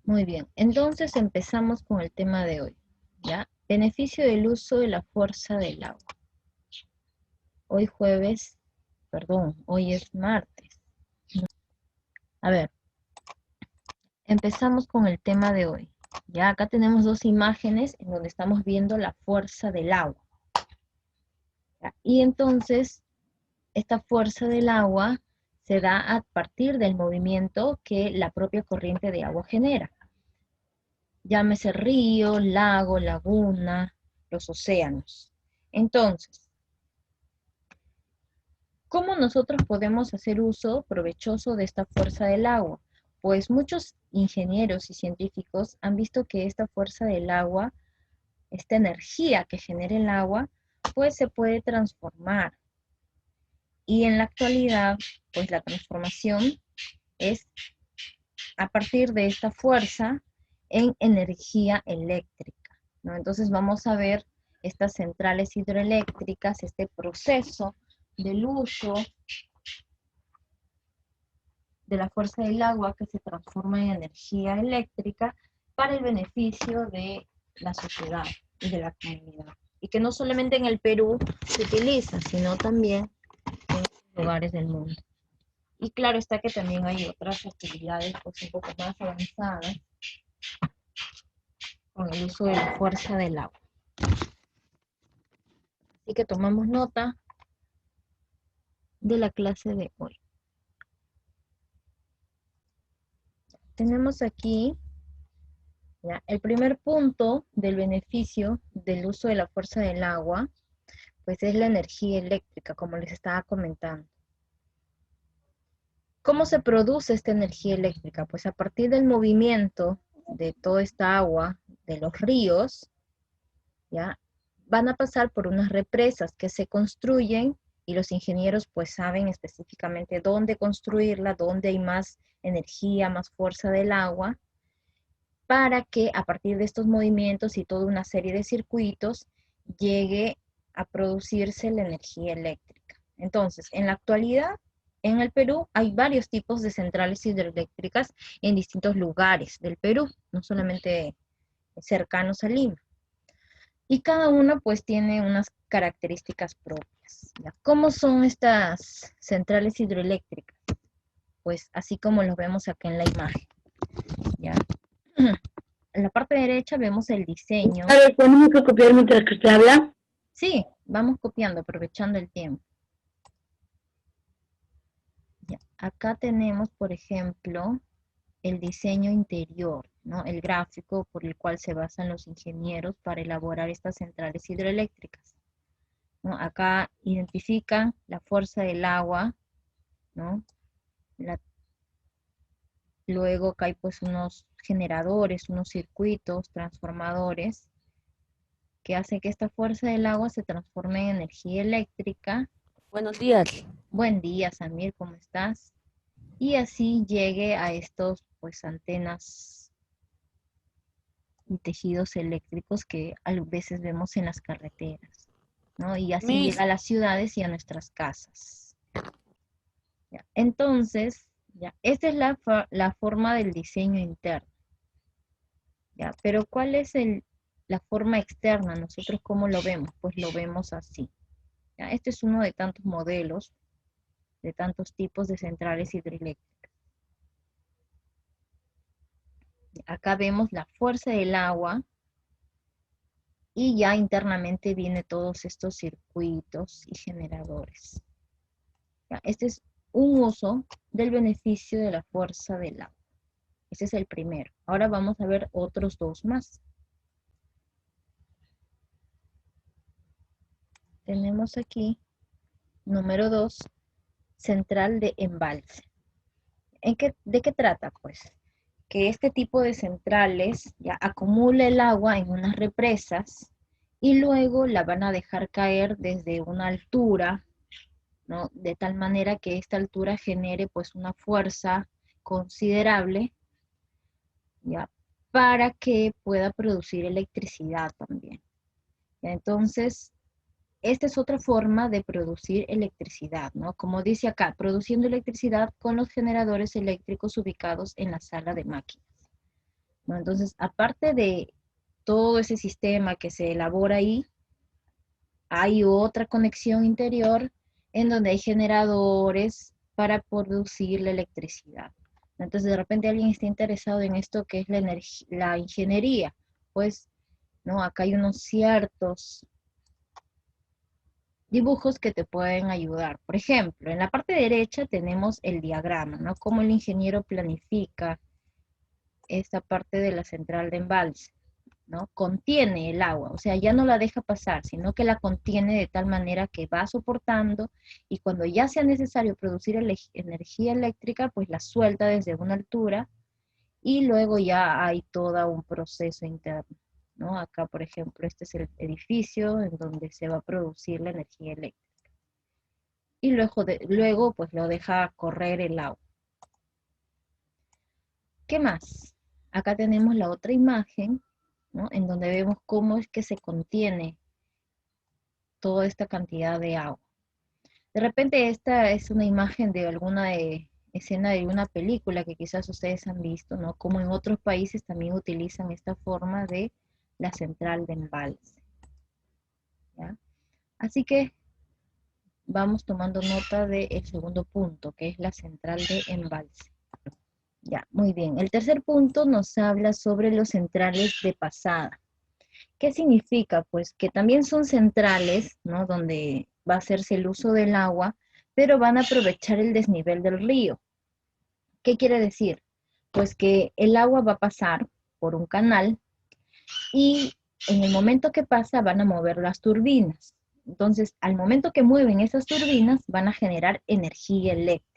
Muy bien, entonces empezamos con el tema de hoy, ¿ya? Beneficio del uso de la fuerza del agua. Hoy jueves, perdón, hoy es martes. A ver, empezamos con el tema de hoy. Ya acá tenemos dos imágenes en donde estamos viendo la fuerza del agua. ¿Ya? Y entonces, esta fuerza del agua se da a partir del movimiento que la propia corriente de agua genera. Llámese río, lago, laguna, los océanos. Entonces, ¿cómo nosotros podemos hacer uso provechoso de esta fuerza del agua? Pues muchos ingenieros y científicos han visto que esta fuerza del agua, esta energía que genera el agua, pues se puede transformar. Y en la actualidad, pues la transformación es a partir de esta fuerza en energía eléctrica, ¿no? Entonces vamos a ver estas centrales hidroeléctricas, este proceso del uso de la fuerza del agua que se transforma en energía eléctrica para el beneficio de la sociedad y de la comunidad. Y que no solamente en el Perú se utiliza, sino también en otros lugares del mundo. Y claro está que también hay otras actividades pues, un poco más avanzadas con el uso de la fuerza del agua. Así que tomamos nota de la clase de hoy. Tenemos aquí ¿ya? El primer punto del beneficio del uso de la fuerza del agua, pues es la energía eléctrica, como les estaba comentando. ¿Cómo se produce esta energía eléctrica? Pues a partir del movimiento de toda esta agua, de los ríos, ¿ya? Van a pasar por unas represas que se construyen y los ingenieros pues saben específicamente dónde construirla, dónde hay más energía, más fuerza del agua, para que a partir de estos movimientos y toda una serie de circuitos llegue a producirse la energía eléctrica. Entonces, en la actualidad, en el Perú hay varios tipos de centrales hidroeléctricas en distintos lugares del Perú, no solamente cercanos a Lima. Y cada uno pues tiene unas características propias. ¿Ya? ¿Cómo son estas centrales hidroeléctricas? Pues así como los vemos acá en la imagen. ¿Ya? En la parte derecha vemos el diseño. A ver, ¿tenemos que copiar mientras que usted habla? Sí, vamos copiando, aprovechando el tiempo. Ya. Acá tenemos, por ejemplo, el diseño interior, ¿no? El gráfico por el cual se basan los ingenieros para elaborar estas centrales hidroeléctricas, ¿no? Acá identifican la fuerza del agua, ¿no? Luego acá hay pues unos generadores, unos circuitos, transformadores, que hacen que esta fuerza del agua se transforme en energía eléctrica. Buenos días. Buen día, Samir, ¿cómo estás? Y así llegue a estos pues antenas y tejidos eléctricos que a veces vemos en las carreteras, ¿no? Y así llega Miss, a las ciudades y a nuestras casas. ¿Ya? Entonces, ¿ya? Esta es la forma del diseño interno, ¿ya? Pero ¿cuál es la forma externa? ¿Nosotros cómo lo vemos? Pues lo vemos así, ¿ya? Este es uno de tantos modelos, de tantos tipos de centrales hidroeléctricas. Acá vemos la fuerza del agua y ya internamente viene todos estos circuitos y generadores. ¿Ya? Este es un uso del beneficio de la fuerza del agua. Ese es el primero. Ahora vamos a ver otros dos más. Tenemos aquí, número 2, central de embalse. ¿De qué trata? Pues que este tipo de centrales ya acumula el agua en unas represas y luego la van a dejar caer desde una altura, ¿no? De tal manera que esta altura genere pues una fuerza considerable, ¿ya? Para que pueda producir electricidad también. ¿Ya? Entonces, esta es otra forma de producir electricidad, ¿no? Como dice acá, produciendo electricidad con los generadores eléctricos ubicados en la sala de máquinas. ¿no? Entonces, aparte de todo ese sistema que se elabora ahí, hay otra conexión interior en donde hay generadores para producir la electricidad. Entonces, de repente alguien está interesado en esto que es la ingeniería, pues, ¿no? Acá hay unos ciertos dibujos que te pueden ayudar. Por ejemplo, en la parte derecha tenemos el diagrama, ¿no? Cómo el ingeniero planifica esta parte de la central de embalse, ¿no? Contiene el agua, o sea, ya no la deja pasar, sino que la contiene de tal manera que va soportando y cuando ya sea necesario producir energía eléctrica, pues la suelta desde una altura y luego ya hay todo un proceso interno, ¿no? Acá, por ejemplo, este es el edificio en donde se va a producir la energía eléctrica. Y luego pues lo deja correr el agua. ¿Qué más? Acá tenemos la otra imagen, ¿no? En donde vemos cómo es que se contiene toda esta cantidad de agua. De repente esta es una imagen de alguna escena de una película que quizás ustedes han visto, ¿no? Como en otros países también utilizan esta forma de la central de embalse, ¿ya? Así que vamos tomando nota del segundo punto, que es la central de embalse. Ya, muy bien. El tercer punto nos habla sobre los centrales de pasada. ¿Qué significa? Pues que también son centrales, ¿no? Donde va a hacerse el uso del agua, pero van a aprovechar el desnivel del río. ¿Qué quiere decir? Pues que el agua va a pasar por un canal y en el momento que pasa van a mover las turbinas. Entonces, al momento que mueven esas turbinas, van a generar energía eléctrica.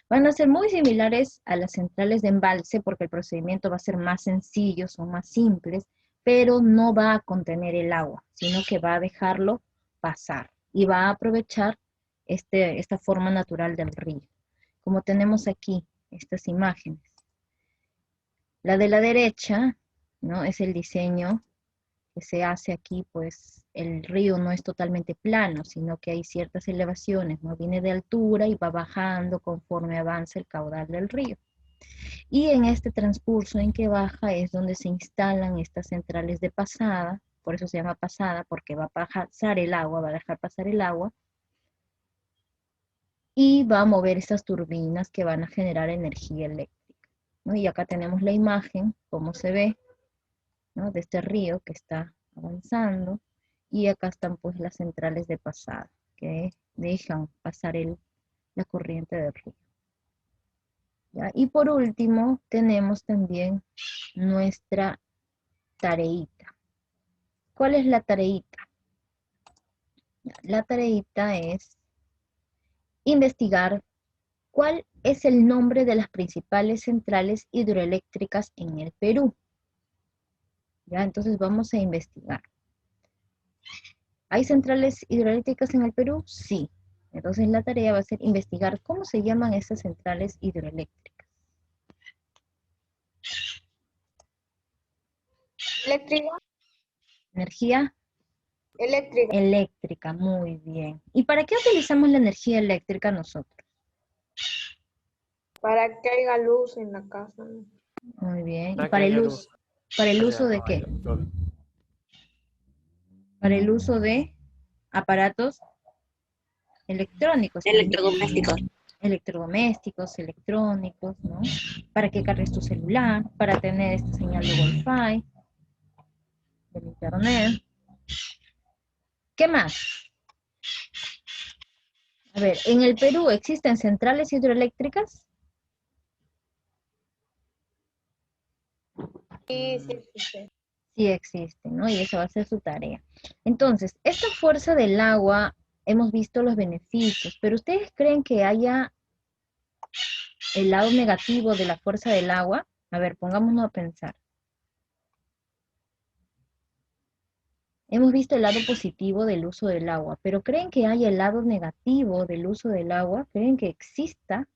Van a ser muy similares a las centrales de embalse porque el procedimiento va a ser más sencillo, son más simples, pero no va a contener el agua, sino que va a dejarlo pasar y va a aprovechar esta forma natural del río. Como tenemos aquí estas imágenes. La de la derecha, ¿no? Es el diseño que se hace aquí, pues el río no es totalmente plano, sino que hay ciertas elevaciones, ¿no? Viene de altura y va bajando conforme avanza el caudal del río. Y en este transcurso en que baja es donde se instalan estas centrales de pasada, por eso se llama pasada, porque va a pasar el agua, va a dejar pasar el agua, y va a mover estas turbinas que van a generar energía eléctrica, ¿no? Y acá tenemos la imagen, cómo se ve, ¿no? De este río que está avanzando, y acá están pues las centrales de pasada, que dejan pasar la corriente del río. ¿Ya? Y por último, tenemos también nuestra tareita. ¿Cuál es la tareita? La tareita es investigar cuál es el nombre de las principales centrales hidroeléctricas en el Perú. ¿Ya? Entonces vamos a investigar. ¿Hay centrales hidroeléctricas en el Perú? Sí. Entonces la tarea va a ser investigar cómo se llaman esas centrales hidroeléctricas. Eléctrica. Energía Eléctrica. eléctrica, muy bien. ¿Y para qué utilizamos la energía eléctrica nosotros? Para que haya luz en la casa. Muy bien. ¿Y Para que para el haya uso? luz. ¿Para el uso Haya, de qué? haya sol. Para el uso de aparatos electrónicos también. Electrodomésticos. Electrodomésticos, electrónicos, ¿no? Para que cargues tu celular, para tener esta señal de Wi-Fi, del internet. ¿Qué más? A ver, ¿en el Perú existen centrales hidroeléctricas? Sí, sí existe. Sí existen, ¿no? Y esa va a ser su tarea. Entonces, esta fuerza del agua, hemos visto los beneficios, pero ¿ustedes creen que haya el lado negativo de la fuerza del agua? A ver, pongámonos a pensar. Hemos visto el lado positivo del uso del agua, pero ¿creen que haya el lado negativo del uso del agua? ¿Creen que exista?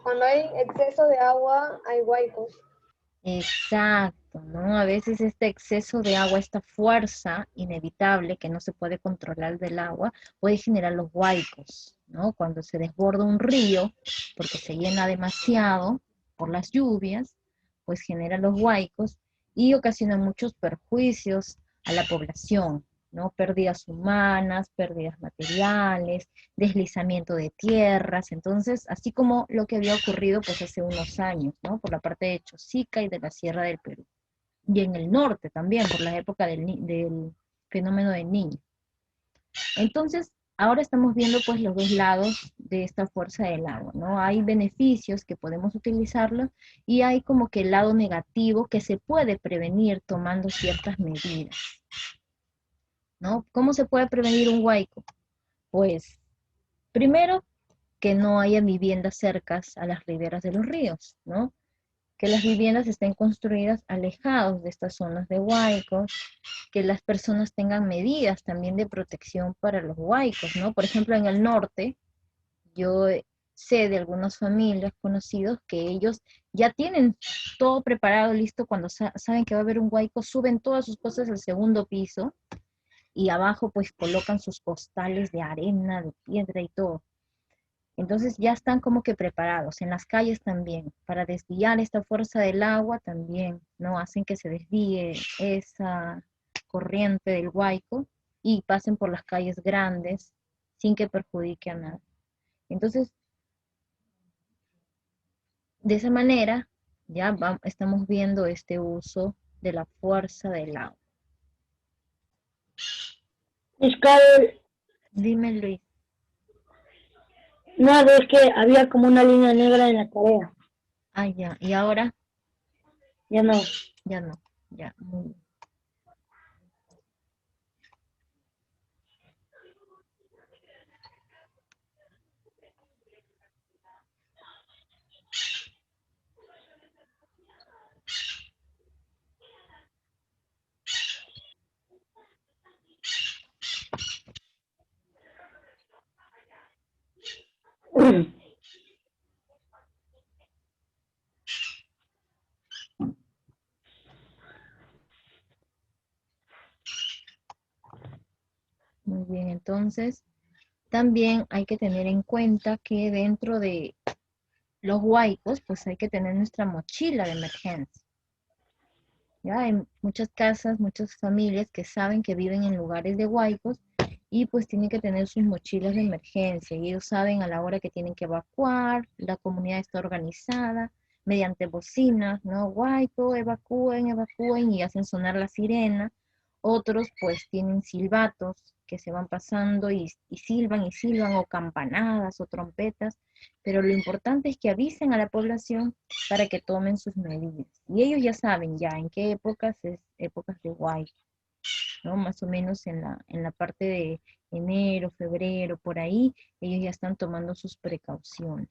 Cuando hay exceso de agua, hay huaicos. Exacto, ¿no? A veces este exceso de agua, esta fuerza inevitable que no se puede controlar del agua, puede generar los huaicos, ¿no? Cuando se desborda un río, porque se llena demasiado por las lluvias, pues genera los huaicos y ocasiona muchos perjuicios a la población, ¿no? Pérdidas humanas, pérdidas materiales, deslizamiento de tierras, entonces, así como lo que había ocurrido pues hace unos años, ¿no? Por la parte de Chosica y de la Sierra del Perú. Y en el norte también, por la época del fenómeno del Niño. Entonces, ahora estamos viendo pues los dos lados de esta fuerza del agua, ¿no? Hay beneficios que podemos utilizarlos y hay como que el lado negativo que se puede prevenir tomando ciertas medidas, ¿no? ¿Cómo se puede prevenir un huaico? Pues, primero, que no haya viviendas cercas a las riberas de los ríos, ¿no? Que las viviendas estén construidas alejados de estas zonas de huaicos, que las personas tengan medidas también de protección para los huaicos, ¿no? Por ejemplo, en el norte, yo sé de algunas familias conocidos que ellos ya tienen todo preparado, listo, cuando saben que va a haber un huaico, suben todas sus cosas al segundo piso y abajo pues colocan sus costales de arena, de piedra y todo. Entonces ya están como que preparados, en las calles también, para desviar esta fuerza del agua también, ¿no? Hacen que se desvíe esa corriente del Huayco y pasen por las calles grandes sin que perjudique a nadie. Entonces, de esa manera ya estamos viendo este uso de la fuerza del agua. Carol, Dime, Luis. no, es que había como una línea negra en la tarea. Ah, ya. ¿Y ahora? Ya no. Ya no. Ya. Muy bien. Muy bien, entonces también hay que tener en cuenta que dentro de los huaicos, pues hay que tener nuestra mochila de emergencia. Ya hay muchas casas, muchas familias que saben que viven en lugares de huaicos y pues tienen que tener sus mochilas de emergencia y ellos saben a la hora que tienen que evacuar, la comunidad está organizada mediante bocinas, ¿no? Huaico, evacúen, evacúen y hacen sonar la sirena. Otros pues tienen silbatos que se van pasando y silban o campanadas o trompetas, pero lo importante es que avisen a la población para que tomen sus medidas. Y ellos ya saben ya en qué épocas es épocas de huaico, ¿no? Más o menos en la parte de enero, febrero, por ahí, ellos ya están tomando sus precauciones.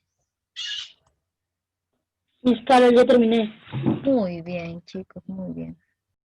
Carol, ya terminé. Muy bien, chicos, muy bien.